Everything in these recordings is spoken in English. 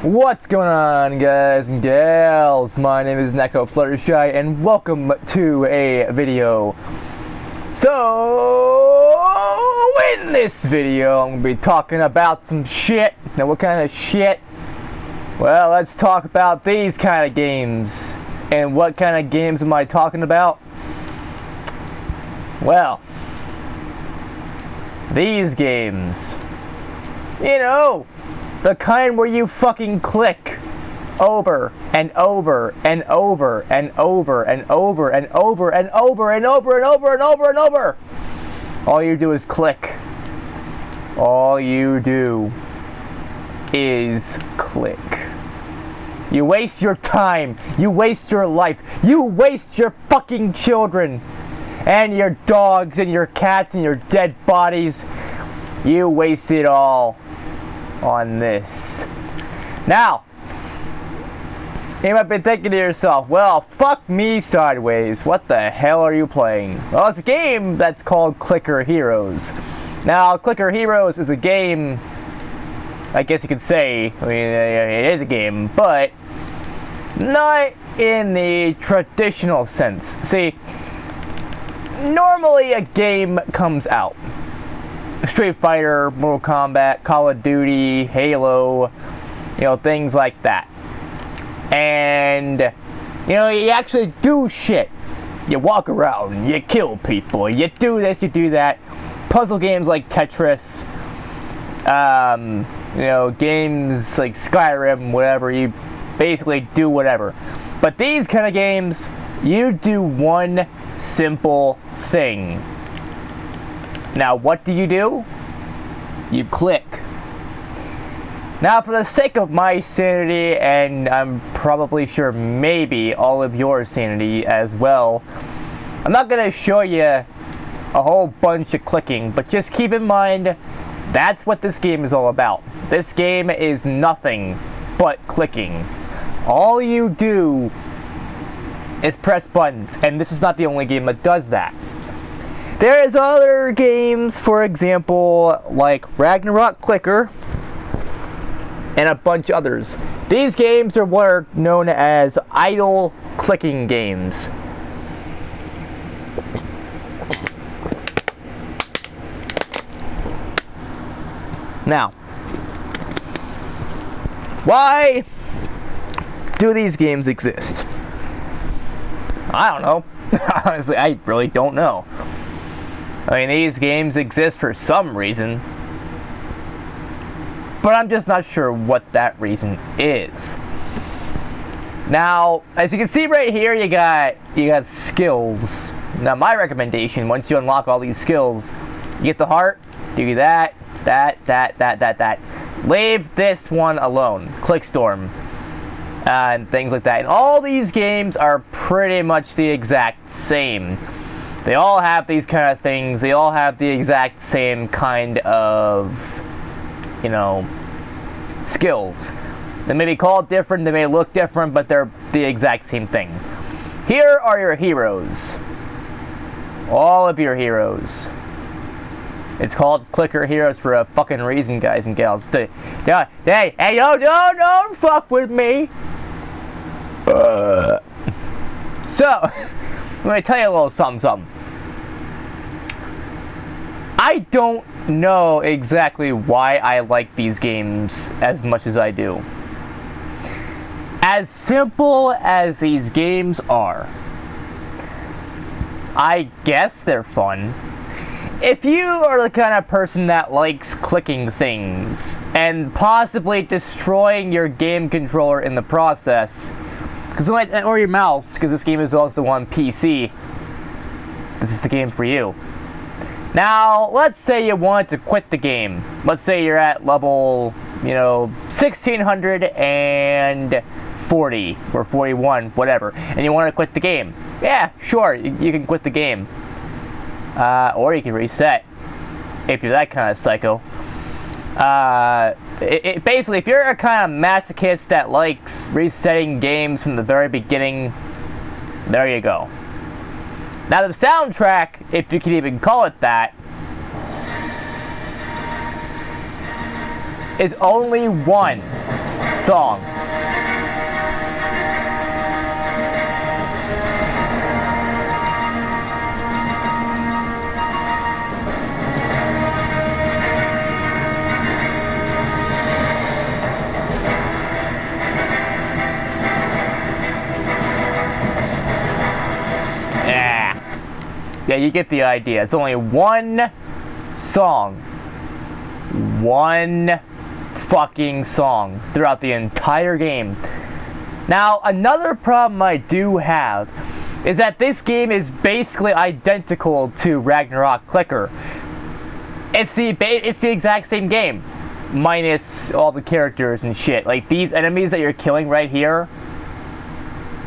What's going on, guys and gals? My name is Neko Fluttershy and welcome to a video. So, in this video I'm going to be talking about some shit. Now, what kind of shit? Well, let's talk about these kind of games. And what kind of games am I talking about? Well, these games. You know, the kind where you fucking click over and over and over and over and over and over and over and over and over and over and over. All you do is click. All you do is click. You waste your time. You waste your life. You waste your fucking children and your dogs and your cats and your dead bodies. You waste it all on this. Now, you might be thinking to yourself, well, fuck me sideways. What the hell are you playing? Well, it's a game that's called Clicker Heroes. Now, Clicker Heroes is a game, I guess you could say, I mean, it is a game, but not in the traditional sense. See, normally a game comes out. Street Fighter, Mortal Kombat, Call of Duty, Halo, you know, things like that. And, you know, you actually do shit. You walk around, you kill people, you do this, you do that. Puzzle games like Tetris, you know, games like Skyrim, whatever, you basically do whatever. But these kind of games, you do one simple thing. Now, what do? You click. Now, for the sake of my sanity, and I'm probably sure maybe all of your sanity as well, I'm not going to show you a whole bunch of clicking, but just keep in mind, that's what this game is all about. This game is nothing but clicking. All you do is press buttons, and this is not the only game that does that. There's other games, for example, like Ragnarok Clicker, and a bunch of others. These games are what are known as idle clicking games. Now, why do these games exist? I don't know. Honestly, I really don't know. I mean, these games exist for some reason, but I'm just not sure what that reason is. Now, as you can see right here, you got skills. Now, my recommendation, once you unlock all these skills, you get the heart, do that. Leave this one alone. Clickstorm. And things like that. And all these games are pretty much the exact same. They all have these kind of things. They all have the exact same kind of, you know, skills. They may be called different, they may look different, but they're the exact same thing. Here are your heroes. All of your heroes. It's called Clicker Heroes for a fucking reason, guys and gals. Hey, don't fuck with me. So, let me tell you a little something. I don't know exactly why I like these games as much as I do. As simple as these games are, I guess they're fun. If you are the kind of person that likes clicking things and possibly destroying your game controller in the process, or your mouse, because this game is also on PC, this is the game for you. Now, let's say you want to quit the game. Let's say you're at level, you know, 1640 or 41, whatever, and you want to quit the game. Yeah, sure, you can quit the game. Or you can reset, if you're that kind of psycho. Basically, if you're a kind of masochist that likes resetting games from the very beginning, there you go. Now the soundtrack, if you can even call it that, is only one song. Yeah, you get the idea. It's only one song. One fucking song throughout the entire game. Now, another problem I do have is that this game is basically identical to Ragnarok Clicker. It's the exact same game, minus all the characters and shit. Like, these enemies that you're killing right here,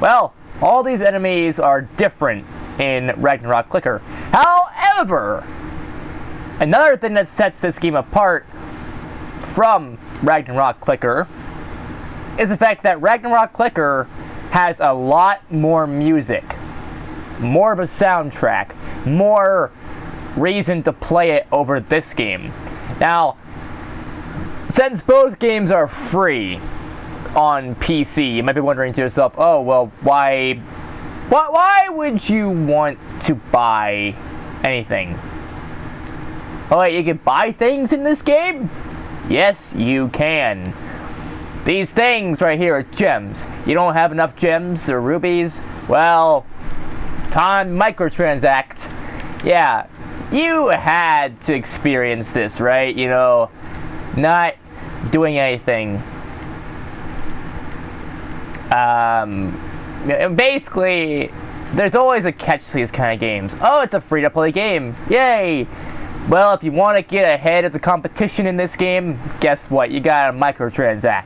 well, all these enemies are different in Ragnarok Clicker. However, another thing that sets this game apart from Ragnarok Clicker is the fact that Ragnarok Clicker has a lot more music, more of a soundtrack, more reason to play it over this game. Now, since both games are free on PC, you might be wondering to yourself, oh, well, why would you want to buy anything? Oh, wait, you can buy things in this game? Yes, you can. These things right here are gems. You don't have enough gems or rubies? Well, time microtransact. Yeah, you had to experience this, right? You know, not doing anything. Basically, there's always a catch to these kind of games. Oh, it's a free-to-play game. Yay! Well, if you want to get ahead of the competition in this game, guess what? You gotta microtransact.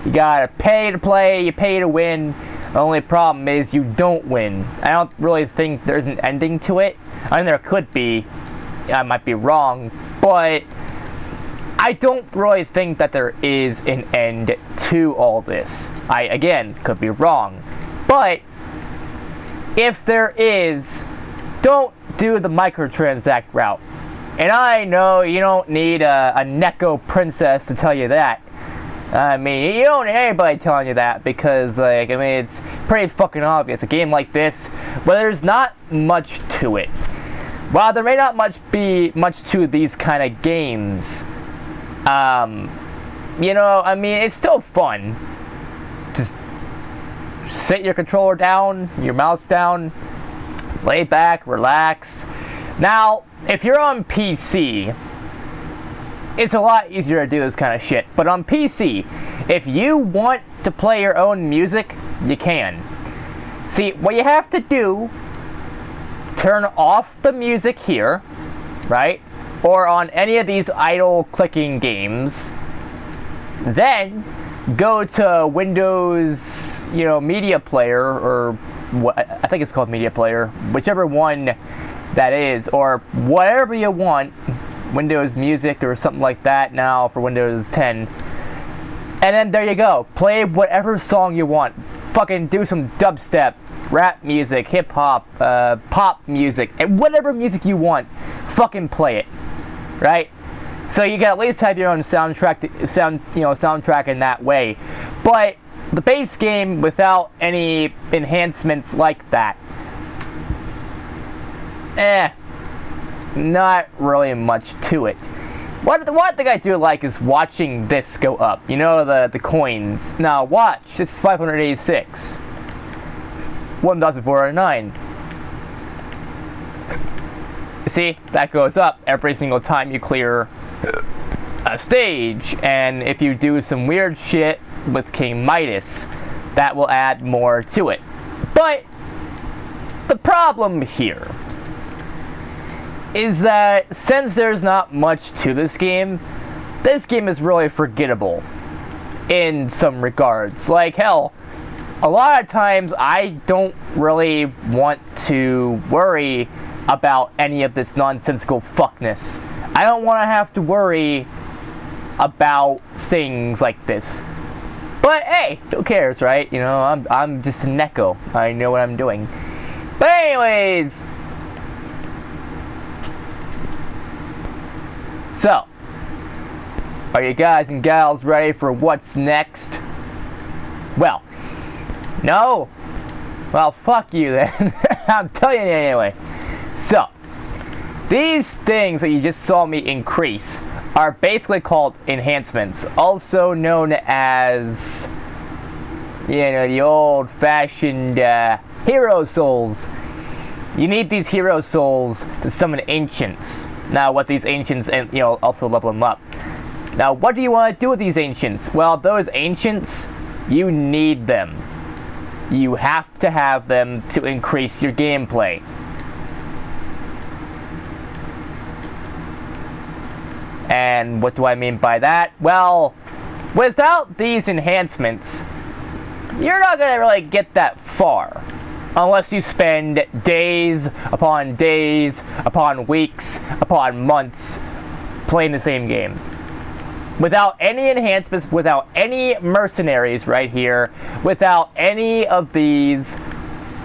You gotta pay to play, you pay to win. The only problem is you don't win. I don't really think there's an ending to it. I mean, there could be. I might be wrong, but I don't really think that there is an end to all this. I, again, could be wrong. But if there is, don't do the microtransact route. And I know you don't need a Neko princess to tell you that. I mean, you don't need anybody telling you that because, like, I mean, it's pretty fucking obvious. A game like this, well, there's not much to it. While there may not be much to these kind of games, you know, I mean, it's still fun. Just sit your controller down, your mouse down, lay back, relax. Now, if you're on PC, it's a lot easier to do this kind of shit. But on PC, if you want to play your own music, you can. See, what you have to do, turn off the music here, right? Or on any of these idle clicking games. Then, go to Windows, you know, Media Player, or what, I think it's called Media Player, whichever one that is, or whatever you want, Windows Music or something like that now for Windows 10. And then there you go. Play whatever song you want. Fucking do some dubstep, rap music, hip hop, pop music, and whatever music you want. Fucking play it, right? So you can at least have your own soundtrack in that way. But the base game without any enhancements like that, not really much to it. One thing I do like is watching this go up. You know, the coins. Now watch, this is 586. 1,409. See, that goes up every single time you clear a stage. And if you do some weird shit with King Midas, that will add more to it. But the problem here is that since there's not much to this game is really forgettable in some regards. Like, hell, a lot of times I don't really want to worry about any of this nonsensical fuckness. I don't want to have to worry about things like this. But hey, who cares, right? You know, I'm just a Neko. I know what I'm doing. But anyways, so, are you guys and gals ready for what's next? Well, no. Well, fuck you then. I'm telling you anyway. So, these things that you just saw me increase are basically called enhancements, also known as, you know, the old-fashioned hero souls. You need these hero souls to summon ancients. Now, what these ancients, and you know, also level them up. Now, what do you want to do with these ancients? Well, those ancients, you need them. You have to have them to increase your gameplay. And what do I mean by that? Well, without these enhancements, you're not going to really get that far. Unless you spend days upon weeks upon months playing the same game. Without any enhancements, without any mercenaries right here, without any of these,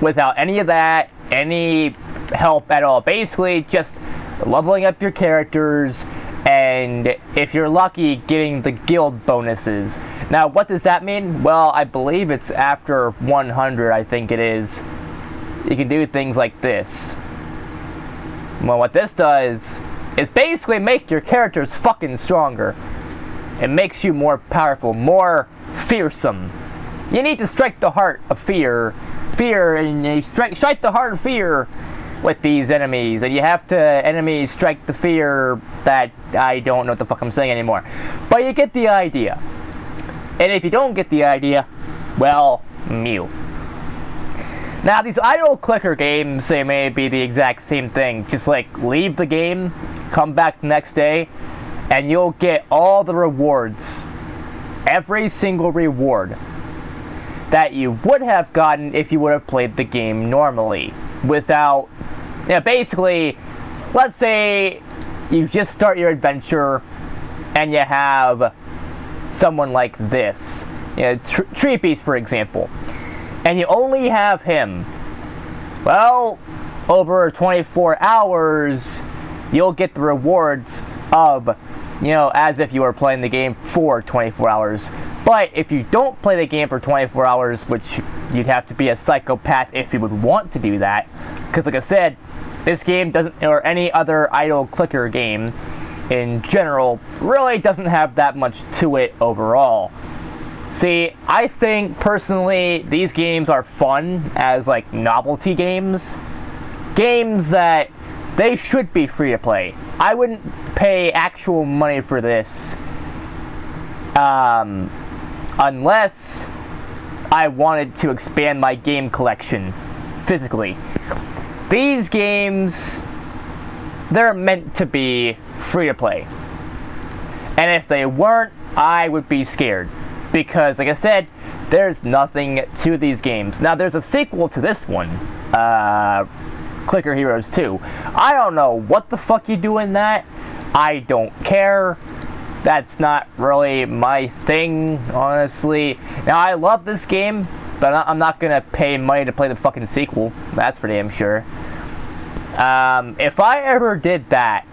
without any of that, any help at all. Basically, just leveling up your characters, and if you're lucky, getting the guild bonuses. Now, what does that mean? Well, I believe it's after 100, I think it is. You can do things like this. Well, what this does is basically make your characters fucking stronger. It makes you more powerful, more fearsome. You need to strike the heart of fear. And you strike the heart of fear with these enemies. And you have to, enemies strike the fear that, I don't know what the fuck I'm saying anymore. But you get the idea. And if you don't get the idea, well, Mew. Now, these idle clicker games, they may be the exact same thing. Just like, leave the game, come back the next day, and you'll get all the rewards. Every single reward that you would have gotten if you would have played the game normally. Without, you know, basically, let's say you just start your adventure and you have someone like this. You know, Treepiece, for example. And you only have him. Well, over 24 hours, you'll get the rewards of, you know, as if you were playing the game for 24 hours. But if you don't play the game for 24 hours, which you'd have to be a psychopath if you would want to do that, because like I said, this game doesn't, or any other idle clicker game in general, really doesn't have that much to it overall. See, I think personally these games are fun as like novelty games. Games that they should be free to play. I wouldn't pay actual money for this unless I wanted to expand my game collection physically. These games, they're meant to be free to play. And if they weren't, I would be scared. Because, like I said, there's nothing to these games. Now, there's a sequel to this one, Clicker Heroes 2. I don't know what the fuck you do in that. I don't care. That's not really my thing, honestly. Now, I love this game, but I'm not gonna pay money to play the fucking sequel. That's for damn sure. If I ever did that,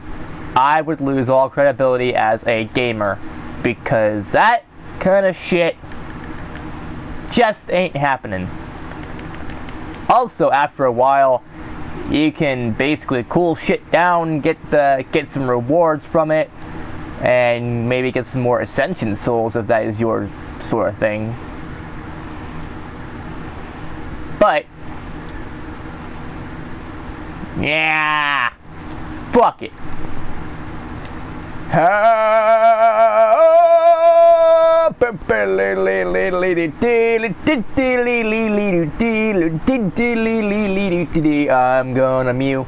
I would lose all credibility as a gamer. Because that kind of shit just ain't happening. Also, after a while, you can basically cool shit down, get some rewards from it, and maybe get some more Ascension Souls if that is your sort of thing. But yeah, fuck it. I'm gonna Mew.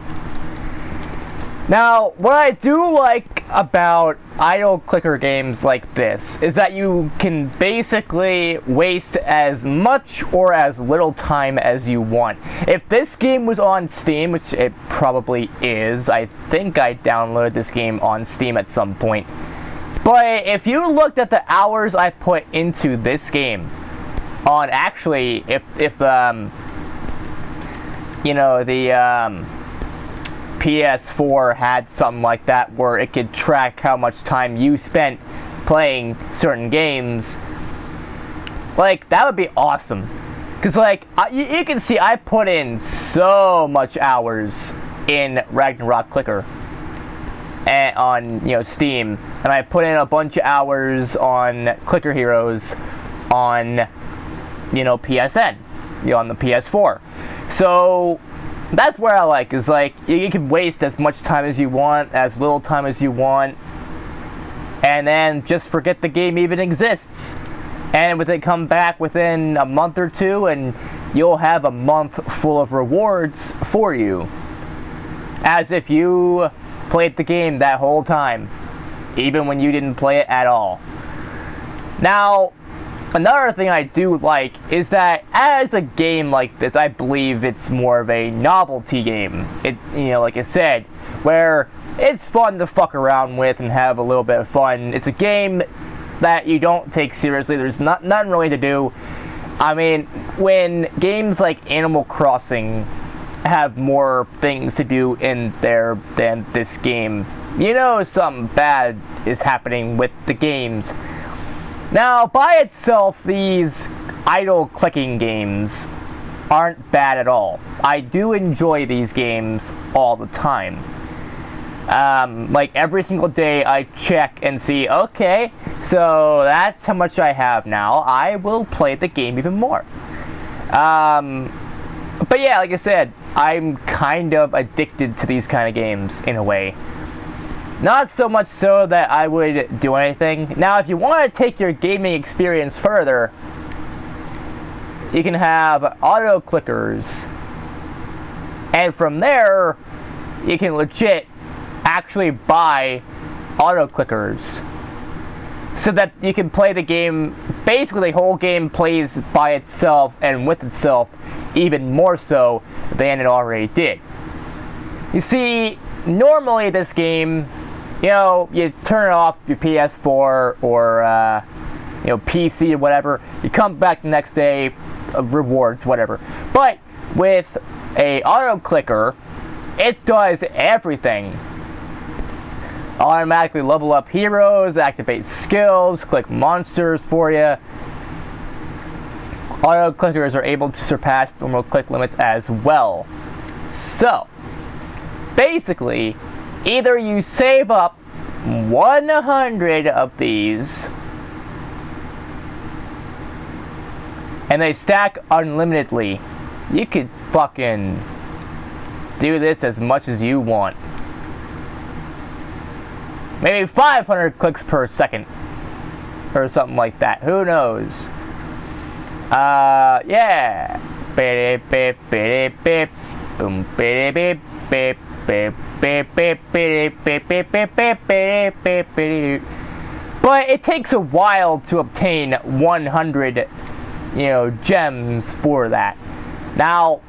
Now, what I do like about idle clicker games like this is that you can basically waste as much or as little time as you want. If this game was on Steam, which it probably is, I think I downloaded this game on Steam at some point. But if you looked at the hours I put into this game, on actually, if you know, the PS4 had something like that where it could track how much time you spent playing certain games, Like, that would be awesome. Because, like, you can see I put in so much hours in Ragnarok Clicker. And on, you know, Steam. And I put in a bunch of hours on Clicker Heroes on, you know, PSN. You know, on the PS4. So, that's where I like, is like, you can waste as much time as you want, as little time as you want. And then just forget the game even exists. And with it come back within a month or two, and you'll have a month full of rewards for you. As if you played the game that whole time, even when you didn't play it at all. Now, another thing I do like is that as a game like this, I believe it's more of a novelty game. It, you know, like I said, where it's fun to fuck around with and have a little bit of fun. It's a game that you don't take seriously. There's nothing really to do. I mean, when games like Animal Crossing have more things to do in there than this game, you know something bad is happening with the games. Now, by itself, these idle clicking games aren't bad at all. I do enjoy these games all the time. Like every single day I check and see, okay, so that's how much I have now. I will play the game even more. But yeah, like I said, I'm kind of addicted to these kind of games in a way. Not so much so that I would do anything. Now, if you want to take your gaming experience further, you can have auto clickers. And from there, you can legit actually buy auto clickers so that you can play the game. Basically, the whole game plays by itself and with itself even more so than it already did. You see, normally this game, you know, you turn it off your PS4 or you know, PC or whatever, you come back the next day, rewards, whatever. But with a auto clicker, it does everything. Automatically level up heroes, activate skills, click monsters for you. Auto clickers are able to surpass normal click limits as well. So, basically, either you save up 100 of these, and they stack unlimitedly. You could fucking do this as much as you want. Maybe 500 clicks per second. Or something like that. Who knows? Yeah. Beep, beep, beep, beep. Boom, beep, beep, beep, beep, beep, beep, beep, beep, beep, beep, beep, beep, beep. But it takes a while to obtain 100, you know, gems for that. Now,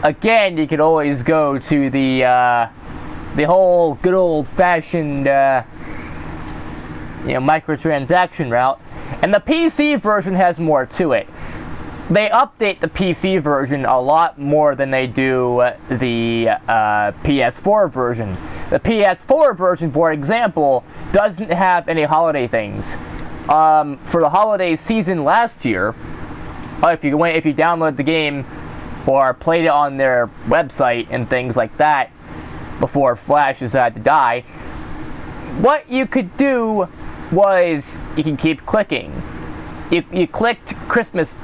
again, you could always go to the whole good old-fashioned, you know, microtransaction route, and the PC version has more to it. They update the PC version a lot more than they do the PS4 version. The PS4 version, for example, doesn't have any holiday things. For the holiday season last year, if you download the game or played it on their website and things like that, before Flash decided to die, what you could do was you can keep clicking. You clicked Christmas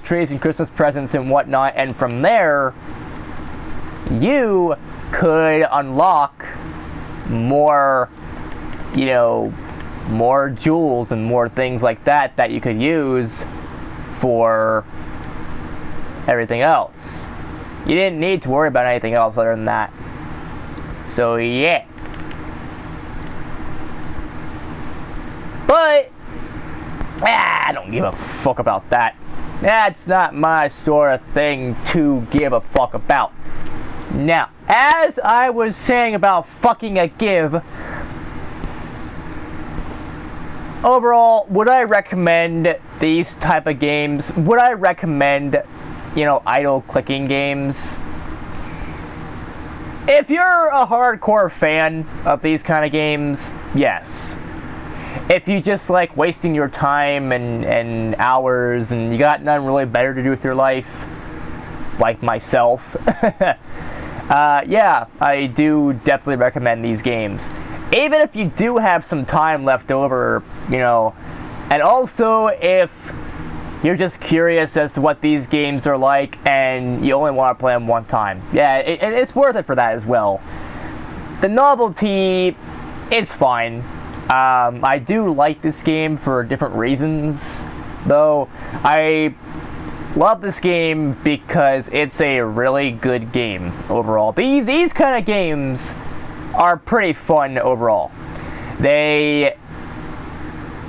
trees and Christmas presents and whatnot, and from there you could unlock more, you know, more jewels and more things like that that you could use for everything else. You didn't need to worry about anything else other than that. So yeah. But I don't give a fuck about that. That's not my sort of thing to give a fuck about. Now, as I was saying about fucking a give, overall, would I recommend these type of games? Would I recommend, you know, idle clicking games? If you're a hardcore fan of these kind of games, yes. if you just like wasting your time and hours and you got nothing really better to do with your life, like myself, yeah, I do definitely recommend these games. Even if you do have some time left over, you know, and also if you're just curious as to what these games are like and you only want to play them one time. Yeah, it's worth it for that as well. The novelty is fine. I do like this game for different reasons, though. I love this game because it's a really good game overall. These kind of games are pretty fun overall. I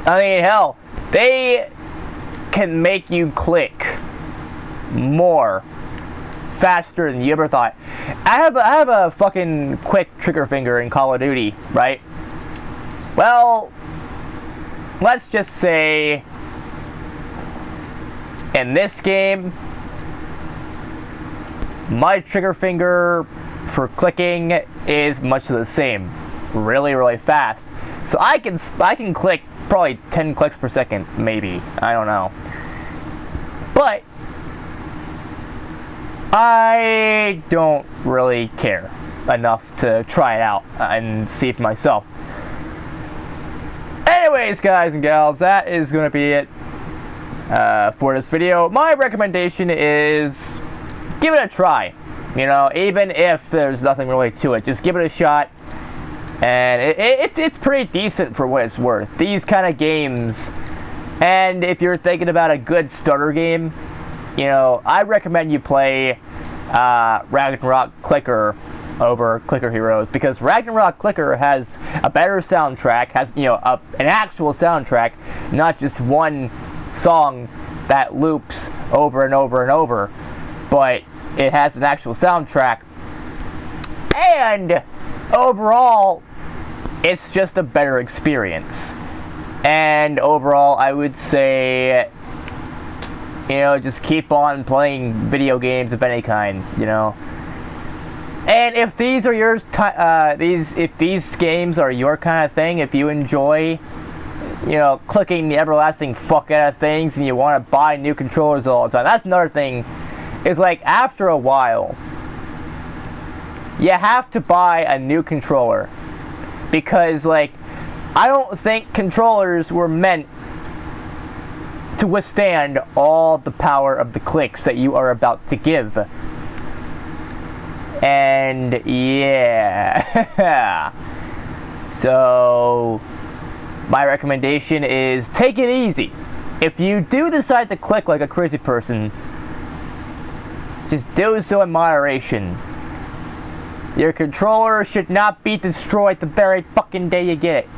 mean, hell, they can make you click more faster than you ever thought. I have a fucking quick trigger finger in Call of Duty, right? Well, let's just say in this game, my trigger finger for clicking is much the same, really fast. So I can click probably 10 clicks per second, maybe. I don't know. But I don't really care enough to try it out and see it for myself. Anyways, guys and gals, that is going to be it for this video. My recommendation is give it a try. You know, even if there's nothing really to it, just give it a shot. And it's pretty decent for what it's worth. These kind of games, and if you're thinking about a good starter game, you know, I recommend you play Ragnarok Clicker over Clicker Heroes, because Ragnarok Clicker has a better soundtrack, has, you know, an actual soundtrack, not just one song that loops over and over and over, but it has an actual soundtrack. And overall, it's just a better experience. And overall, I would say, you know, just keep on playing video games of any kind, you know. And if these are your if these games are your kind of thing, if you enjoy, you know, clicking the everlasting fuck out of things and you want to buy new controllers all the time, that's another thing. Is like, after a while, you have to buy a new controller, because like, I don't think controllers were meant to withstand all the power of the clicks that you are about to give. And yeah. So my recommendation is take it easy. If you do decide to click like a crazy person, just do so in moderation. Your controller should not be destroyed the very fucking day you get it.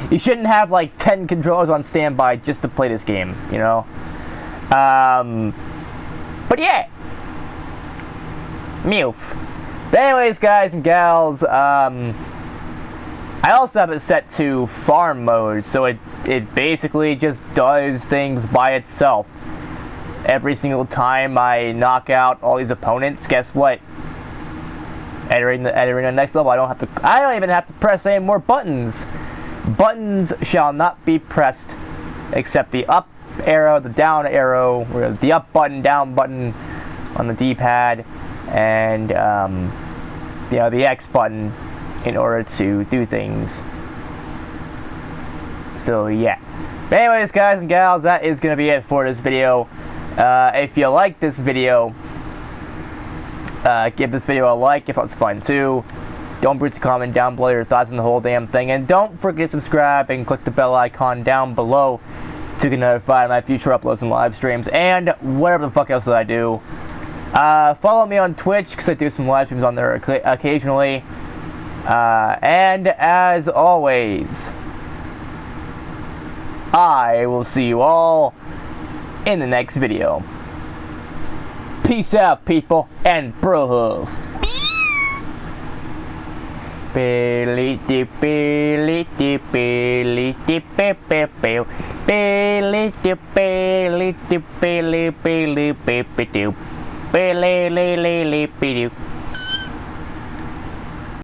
You shouldn't have like 10 controllers on standby just to play this game, you know? But yeah. Mew. But anyways, guys and gals, I also have it set to farm mode, so it basically just does things by itself. Every single time I knock out all these opponents, guess what? Entering the next level, I don't even have to press any more buttons. Buttons shall not be pressed, except the up arrow, the down arrow, or the up button, down button on the D-pad, and you know, the X button in order to do things. So yeah. But anyways, guys and gals, that is gonna be it for this video. If you like this video, give this video a like if it's fun too. Don't forget to comment down below your thoughts on the whole damn thing, and don't forget to subscribe and click the bell icon down below to get notified of my future uploads and live streams and whatever the fuck else that I do. Follow me on Twitch, because I do some live streams on there occasionally. And as always, I will see you all in the next video. Peace out, people, and bro.